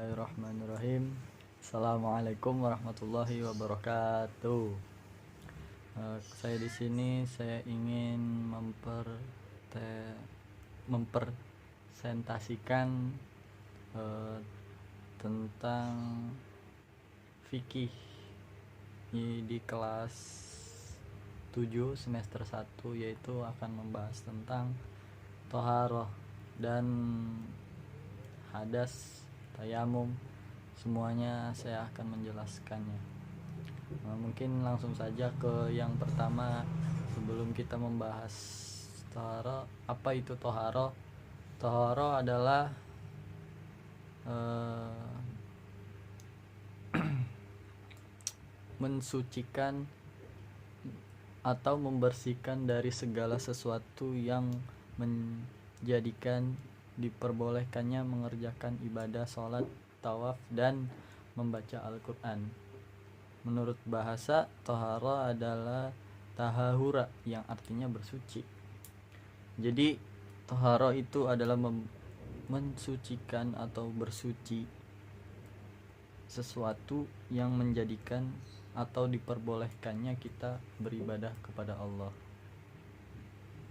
Bismillahirrahmanirrahim. Assalamualaikum warahmatullahi wabarakatuh. Saya di sini ingin mempresentasikan tentang fikih di kelas 7 semester 1, yaitu akan membahas tentang toharoh dan hadas, tayamum. Semuanya saya akan menjelaskannya. Mungkin langsung saja ke yang pertama sebelum kita membahas toharoh. Apa itu toharoh? Toharoh adalah mensucikan atau membersihkan dari segala sesuatu yang menjadikan diperbolehkannya mengerjakan ibadah sholat, tawaf, dan membaca Al-Quran. Menurut bahasa, tohara adalah tahahura, yang artinya bersuci. Jadi tohara itu adalah mensucikan atau bersuci sesuatu yang menjadikan atau diperbolehkannya kita beribadah kepada Allah.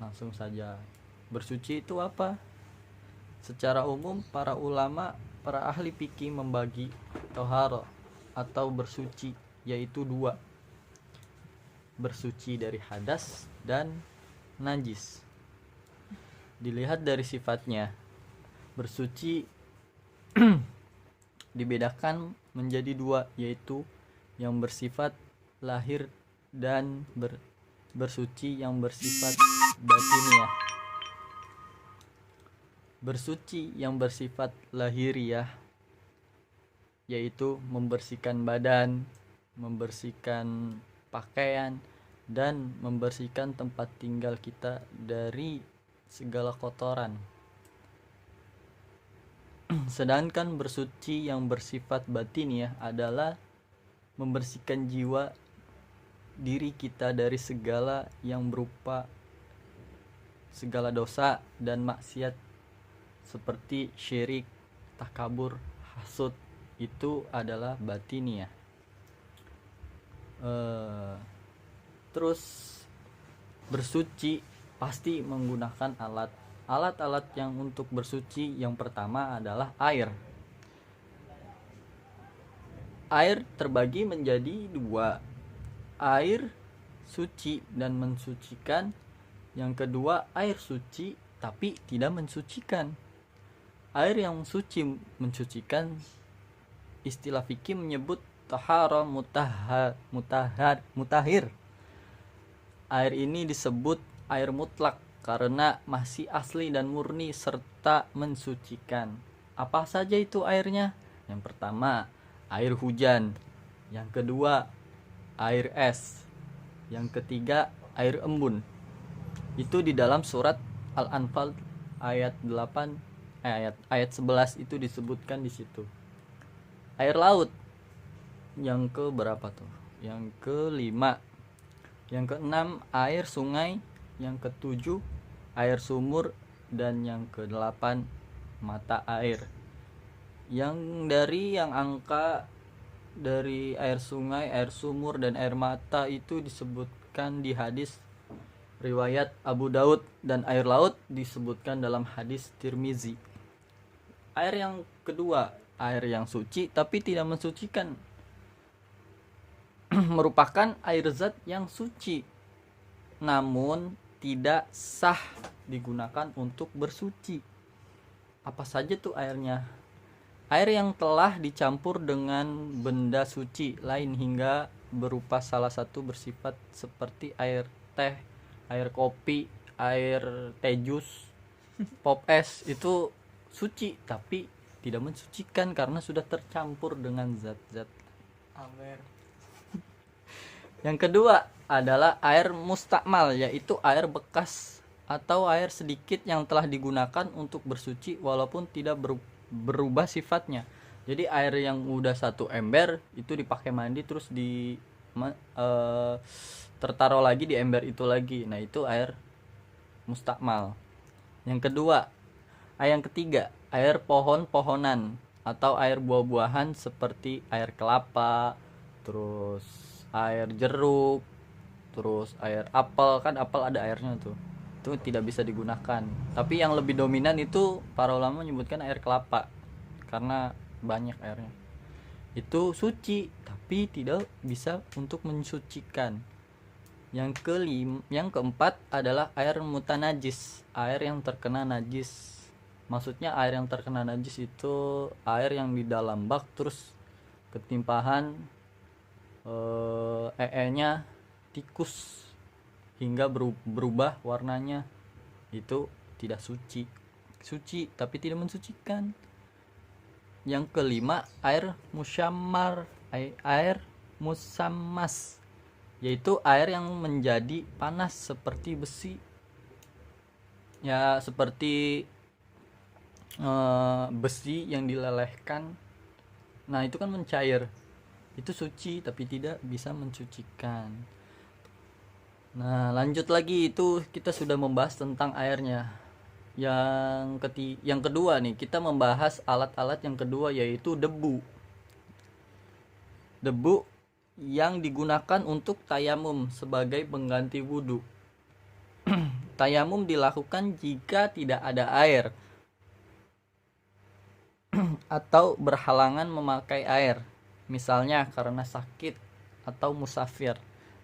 Langsung saja, bersuci itu apa? Secara umum, para ulama, para ahli fikih membagi tohara atau bersuci yaitu dua: bersuci dari hadas dan najis. Dilihat dari sifatnya, bersuci dibedakan menjadi dua, yaitu yang bersifat lahir dan bersuci yang bersifat batiniah. Bersuci yang bersifat lahiriah yaitu membersihkan badan, membersihkan pakaian, dan membersihkan tempat tinggal kita dari segala kotoran. Sedangkan bersuci yang bersifat batiniah adalah membersihkan jiwa diri kita dari segala yang berupa segala dosa dan maksiat seperti syirik, takabur, hasud. Itu adalah batiniah. Terus bersuci pasti menggunakan alat-alat yang untuk bersuci. Yang pertama adalah air. Air terbagi menjadi dua: air suci dan mensucikan. Yang kedua, air suci tapi tidak mensucikan. Air yang suci mensucikan, istilah fikih menyebut tahara mutahhir. Air ini disebut air mutlak karena masih asli dan murni serta mensucikan. Apa saja itu airnya? Yang pertama, air hujan. Yang kedua, air es. Yang ketiga, air embun. Itu di dalam surat Al-Anfal ayat 11 itu disebutkan di situ. Air laut yang ke berapa tuh? Yang ke-5. Yang ke-6 air sungai, yang ke-7 air sumur, dan yang ke-8 mata air. Yang angka dari air sungai, air sumur, dan air mata itu disebutkan di hadis riwayat Abu Daud, dan air laut disebutkan dalam hadis Tirmizi. Air yang kedua, air yang suci tapi tidak mensucikan, merupakan air zat yang suci namun tidak sah digunakan untuk bersuci. Apa saja tuh airnya? Air yang telah dicampur dengan benda suci lain hingga berupa salah satu bersifat seperti air teh, air kopi, air teh jus, pop es, itu suci tapi tidak mensucikan karena sudah tercampur dengan zat-zat. Amer. Yang kedua adalah air mustakmal, yaitu air bekas atau air sedikit yang telah digunakan untuk bersuci walaupun tidak berubah sifatnya. Jadi air yang udah satu ember itu dipakai mandi terus tertaruh lagi di ember itu lagi. Nah, itu air mustakmal. Yang ketiga, air pohon-pohonan atau air buah-buahan seperti air kelapa, terus air jeruk, terus air apel, kan apel ada airnya tuh, itu tidak bisa digunakan. Tapi yang lebih dominan itu para ulama menyebutkan air kelapa karena banyak airnya. Itu suci tapi tidak bisa untuk mensucikan. Yang keempat adalah air mutanajis, air yang terkena najis. Maksudnya air yang terkena najis itu air yang di dalam bak terus ketimpahan nya tikus hingga berubah warnanya, itu tidak suci. Suci tapi tidak mensucikan. Yang kelima air musyamar, air musammas, yaitu air yang menjadi panas seperti besi, ya seperti besi yang dilelehkan. Nah itu kan mencair, itu suci tapi tidak bisa mensucikan. Nah lanjut lagi, itu kita sudah membahas tentang airnya. Yang kedua nih, kita membahas alat-alat yang kedua, yaitu debu. Debu yang digunakan untuk tayamum sebagai pengganti wudhu. Tayamum dilakukan jika tidak ada air atau berhalangan memakai air, misalnya karena sakit atau musafir.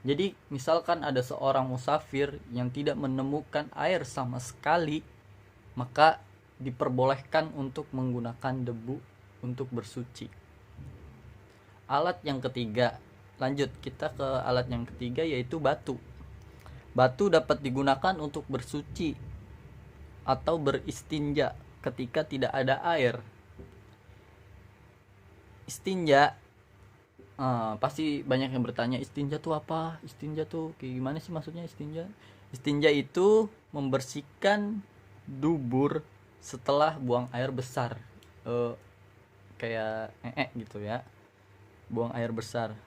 Jadi misalkan ada seorang musafir yang tidak menemukan air sama sekali, maka diperbolehkan untuk menggunakan debu untuk bersuci. Alat yang ketiga, lanjut kita ke alat yang ketiga, yaitu batu. Batu dapat digunakan untuk bersuci atau beristinja ketika tidak ada air. Istinja, pasti banyak yang bertanya, istinja tuh apa? Istinja tuh kayak gimana sih maksudnya istinja? Istinja itu membersihkan dubur setelah buang air besar, kayak gitu ya, buang air besar.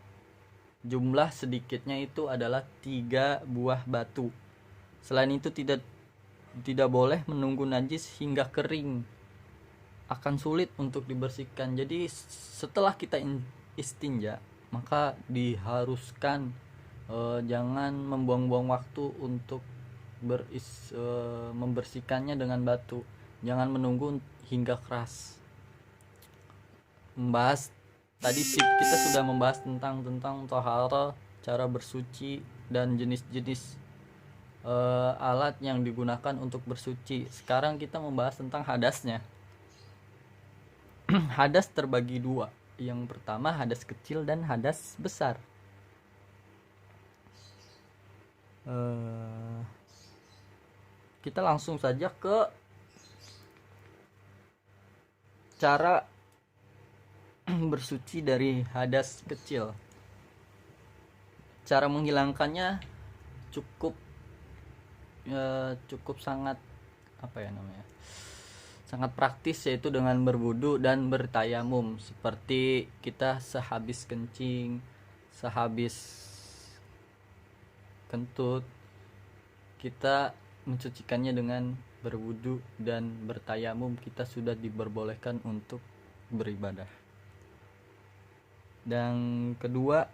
Jumlah sedikitnya itu adalah 3 buah batu. Selain itu tidak boleh menunggu najis hingga kering, akan sulit untuk dibersihkan. Jadi setelah kita istinja, maka diharuskan jangan membuang-buang waktu untuk membersihkannya dengan batu. Jangan menunggu hingga keras. Tadi kita sudah membahas tentang tohara, cara bersuci, dan jenis-jenis alat yang digunakan untuk bersuci. Sekarang kita membahas tentang hadasnya. Hadas terbagi 2. Yang pertama hadas kecil dan hadas besar. Kita langsung saja ke cara bersuci dari hadas kecil. Cara menghilangkannya cukup sangat sangat praktis, yaitu dengan berwudu dan bertayamum. Seperti kita sehabis kencing, sehabis kentut, kita mencucikannya dengan berwudu dan bertayamum. Kita sudah diperbolehkan untuk beribadah. Dan kedua,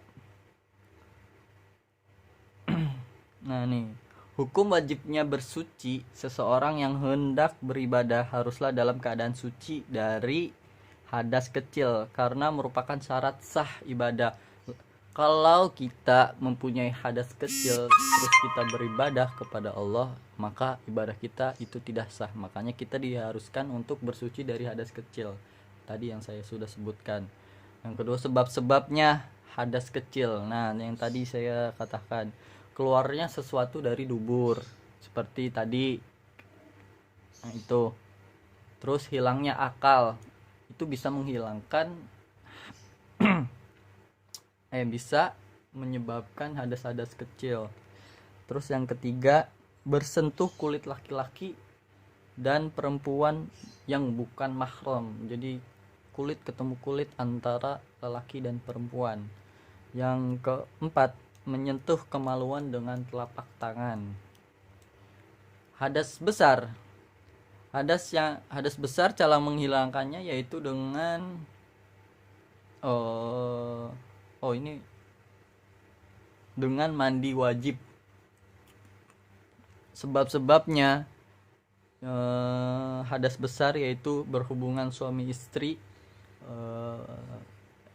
nah nih, hukum wajibnya bersuci seseorang yang hendak beribadah haruslah dalam keadaan suci dari hadas kecil, karena merupakan syarat sah ibadah. Kalau kita mempunyai hadas kecil terus kita beribadah kepada Allah, maka ibadah kita itu tidak sah. Makanya kita diharuskan untuk bersuci dari hadas kecil, tadi yang saya sudah sebutkan. Yang kedua, sebab-sebabnya hadas kecil. Nah, yang tadi saya katakan, keluarnya sesuatu dari dubur seperti tadi, nah itu. Terus hilangnya akal, itu bisa menghilangkan bisa menyebabkan hadas-hadas kecil. Terus yang ketiga, bersentuh kulit laki-laki dan perempuan yang bukan mahram. Jadi kulit ketemu kulit antara lelaki dan perempuan. Yang keempat, menyentuh kemaluan dengan telapak tangan. Hadas besar Hadas besar cara menghilangkannya yaitu dengan ini dengan mandi wajib. Sebab-sebabnya hadas besar yaitu berhubungan suami istri,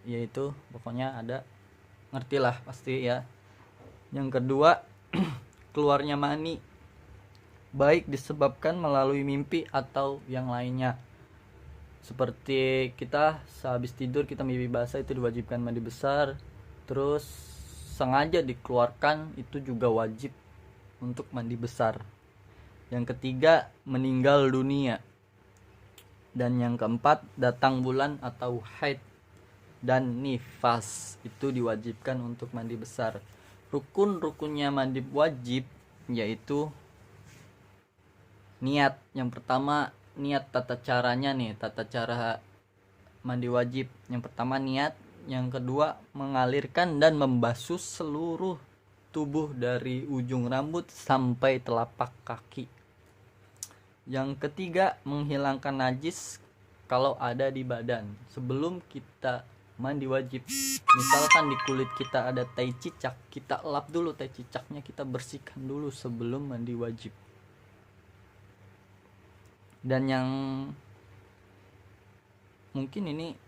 yaitu pokoknya ada, ngertilah pasti ya. Yang kedua, keluarnya mani, baik disebabkan melalui mimpi atau yang lainnya. Seperti kita sehabis tidur kita mimpi basah, itu diwajibkan mandi besar. Terus sengaja dikeluarkan, itu juga wajib untuk mandi besar. Yang ketiga, meninggal dunia. Dan yang keempat, datang bulan atau haid dan nifas, itu diwajibkan untuk mandi besar. Rukun-rukunnya mandi wajib yaitu niat. Yang pertama niat, tata caranya nih, tata cara mandi wajib. Yang pertama niat, yang kedua mengalirkan dan membasuh seluruh tubuh dari ujung rambut sampai telapak kaki. Yang ketiga menghilangkan najis kalau ada di badan sebelum kita mandi wajib. Misalkan di kulit kita ada tai cicak, kita lap dulu tai cicaknya, kita bersihkan dulu sebelum mandi wajib. Dan yang mungkin ini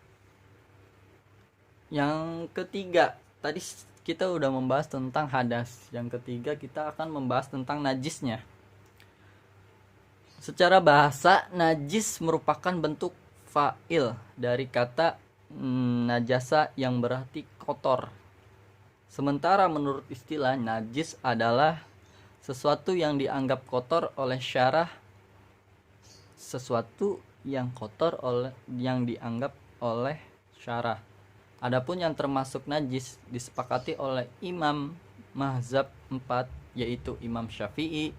yang ketiga, tadi kita udah membahas tentang hadas. Yang ketiga kita akan membahas tentang najisnya. Secara bahasa, najis merupakan bentuk fa'il dari kata najasa yang berarti kotor. Sementara menurut istilah, najis adalah sesuatu yang dianggap kotor oleh syarah, sesuatu yang kotor yang dianggap oleh syarah. Adapun yang termasuk najis disepakati oleh imam mazhab 4, yaitu Imam Syafi'i,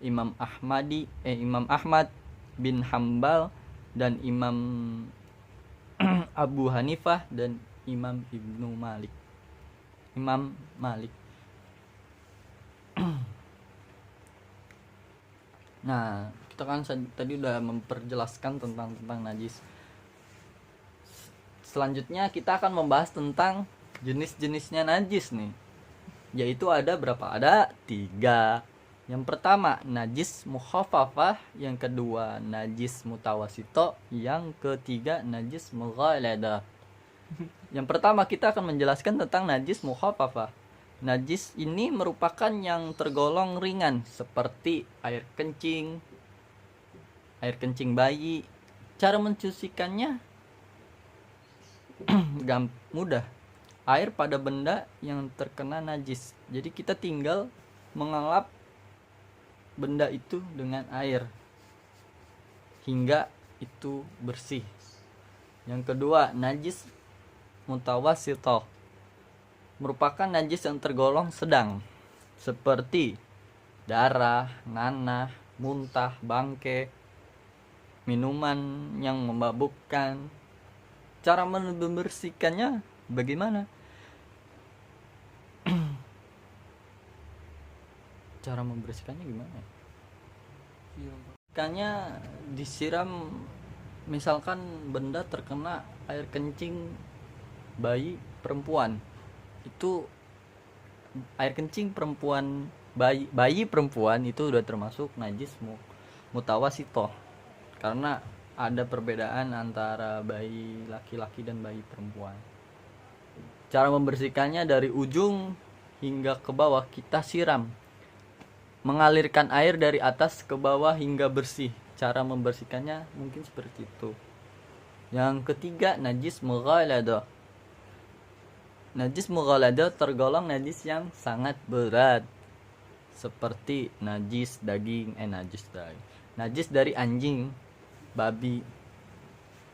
Imam Ahmad bin Hambal, dan Imam Abu Hanifah, dan Imam Malik. Nah, kita kan tadi udah memperjelaskan tentang najis. Selanjutnya kita akan membahas tentang jenis-jenisnya najis nih. Yaitu ada berapa? Ada 3. Yang pertama najis mukhafafah, yang kedua najis mutawasito, yang ketiga najis mughaladah. Yang pertama kita akan menjelaskan tentang najis mukhafafah. Najis ini merupakan yang tergolong ringan seperti air kencing bayi. Cara mencucikannya mudah. Air pada benda yang terkena najis. Jadi kita tinggal mengelap benda itu dengan air hingga itu bersih. Yang kedua, najis mutawasito, merupakan najis yang tergolong sedang seperti darah, nanah, muntah, bangke, minuman yang memabukkan. Cara membersihkannya bagaimana? Cara membersihkannya gimana? Ikannya disiram, misalkan benda terkena air kencing bayi perempuan, itu air kencing perempuan bayi perempuan itu udah termasuk najis mutawasito, karena ada perbedaan antara bayi laki-laki dan bayi perempuan. Cara membersihkannya dari ujung hingga ke bawah kita siram, mengalirkan air dari atas ke bawah hingga bersih. Cara membersihkannya mungkin seperti itu. Yang ketiga, najis mughaladah. Najis mughaladah tergolong najis yang sangat berat, seperti najis dari anjing, babi,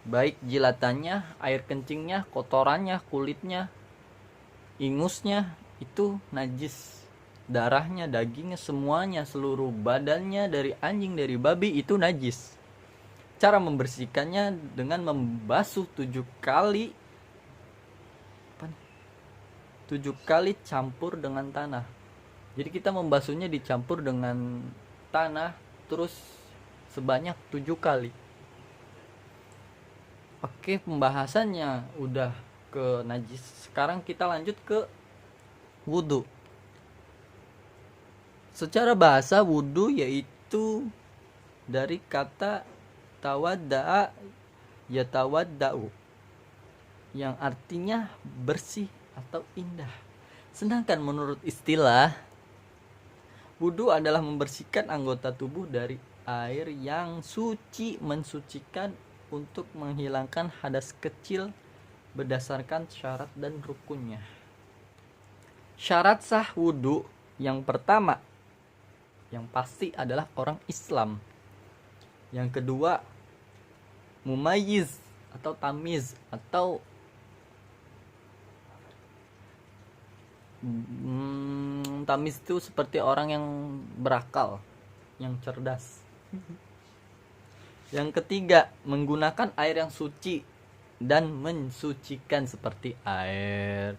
baik jilatannya, air kencingnya, kotorannya, kulitnya, ingusnya, itu najis. Darahnya, dagingnya, semuanya, seluruh badannya dari anjing, dari babi itu najis. Cara membersihkannya dengan membasuh 7 kali campur dengan tanah. Jadi kita membasuhnya dicampur dengan tanah, terus sebanyak 7 kali. Oke, pembahasannya udah ke najis. Sekarang kita lanjut ke wudhu. Secara bahasa wudhu yaitu dari kata tawadda'a yatawadda'u, yang artinya bersih atau indah. Sedangkan menurut istilah, wudhu adalah membersihkan anggota tubuh dari air yang suci, mensucikan untuk menghilangkan hadas kecil berdasarkan syarat dan rukunnya. Syarat sah wudhu yang pertama, yang pasti adalah orang Islam. Yang kedua, mumayyiz atau tamiz, atau tamiz itu seperti orang yang berakal, yang cerdas. Yang ketiga, menggunakan air yang suci dan mensucikan, seperti air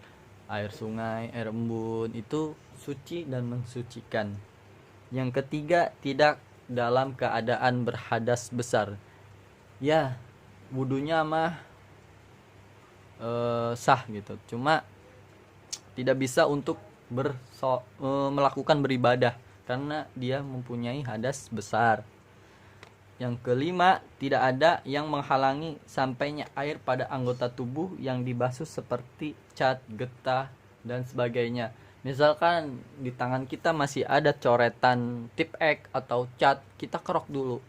sungai, air embun, itu suci dan mensucikan. Yang ketiga, tidak dalam keadaan berhadas besar. Ya, wudunya mah sah gitu, cuma tidak bisa untuk melakukan beribadah karena dia mempunyai hadas besar. Yang kelima, tidak ada yang menghalangi sampainya air pada anggota tubuh yang dibasuh seperti cat, getah, dan sebagainya. Misalkan di tangan kita masih ada coretan tip X atau cat, kita kerok dulu.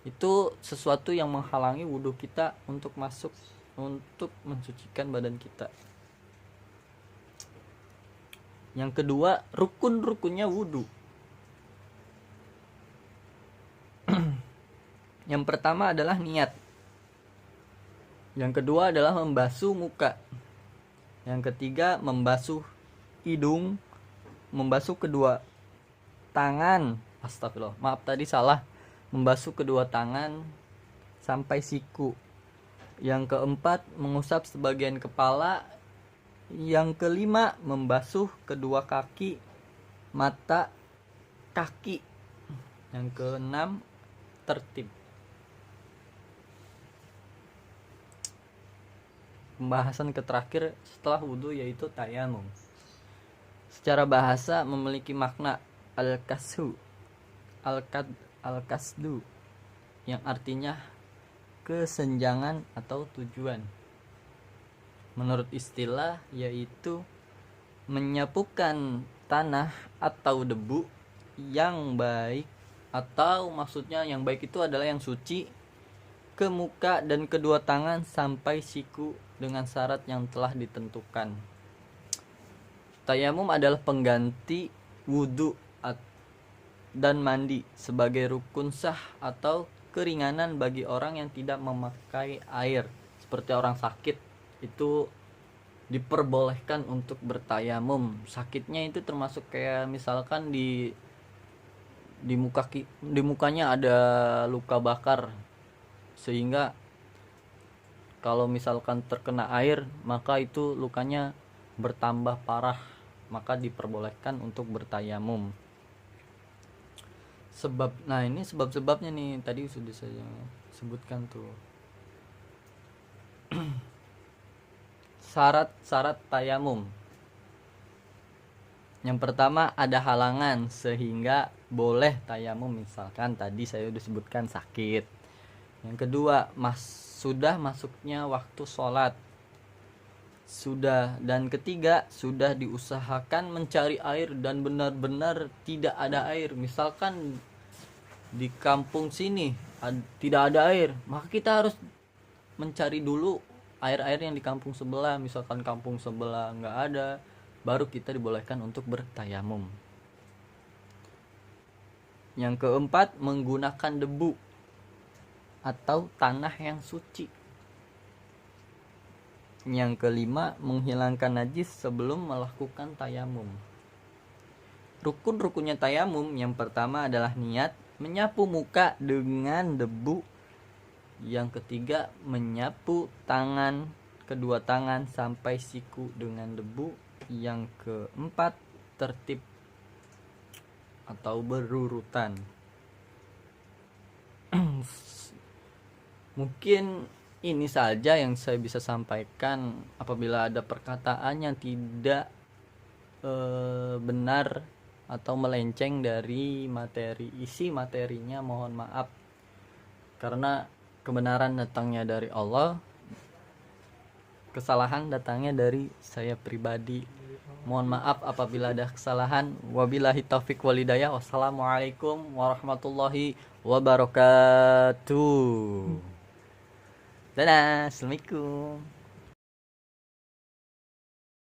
Itu sesuatu yang menghalangi wudhu kita untuk masuk, untuk mensucikan badan kita. Yang kedua, rukun-rukunnya wudhu. Yang pertama adalah niat. Yang kedua adalah membasuh muka. Yang ketiga, membasuh hidung, membasuh kedua tangan. Astagfirullah, maaf tadi salah. Membasuh kedua tangan sampai siku. Yang keempat, mengusap sebagian kepala. Yang kelima, membasuh kedua kaki, mata, kaki. Yang keenam, tertib. Pembahasan terakhir setelah wudhu yaitu tayamum. Secara bahasa memiliki makna al-kasdu, yang artinya kesenjangan atau tujuan. Menurut istilah yaitu menyapukan tanah atau debu yang baik, atau maksudnya yang baik itu adalah yang suci, ke muka dan kedua tangan sampai siku dengan syarat yang telah ditentukan. Tayamum adalah pengganti wudhu dan mandi sebagai rukun sah atau keringanan bagi orang yang tidak memakai air. Seperti orang sakit, itu diperbolehkan untuk bertayamum. Sakitnya itu termasuk kayak misalkan di mukanya ada luka bakar, sehingga kalau misalkan terkena air maka itu lukanya bertambah parah, maka diperbolehkan untuk bertayamum. Ini sebab-sebabnya nih, tadi sudah saya sebutkan tuh. Syarat tayamum. Yang pertama, ada halangan sehingga boleh tayamum, misalkan tadi saya sudah sebutkan sakit. Yang kedua, sudah masuknya waktu sholat. Dan ketiga, sudah diusahakan mencari air dan benar-benar tidak ada air. Misalkan di kampung sini tidak ada air, maka kita harus mencari dulu air-air yang di kampung sebelah. Misalkan kampung sebelah nggak ada, baru kita dibolehkan untuk bertayamum. Yang keempat, menggunakan debu atau tanah yang suci. Yang kelima, menghilangkan najis sebelum melakukan tayamum. Rukun-rukunnya tayamum, yang pertama adalah niat, menyapu muka dengan debu. Yang ketiga, menyapu kedua tangan sampai siku dengan debu. Yang keempat, tertib atau berurutan. Mungkin ini saja yang saya bisa sampaikan. Apabila ada perkataan yang tidak benar atau melenceng dari materi isi materinya, mohon maaf, karena kebenaran datangnya dari Allah, kesalahan datangnya dari saya pribadi. Mohon maaf apabila ada kesalahan. Wabillahi taufik walhidayah. Wassalamualaikum warahmatullahi wabarakatuh. Dadah, assalamualaikum.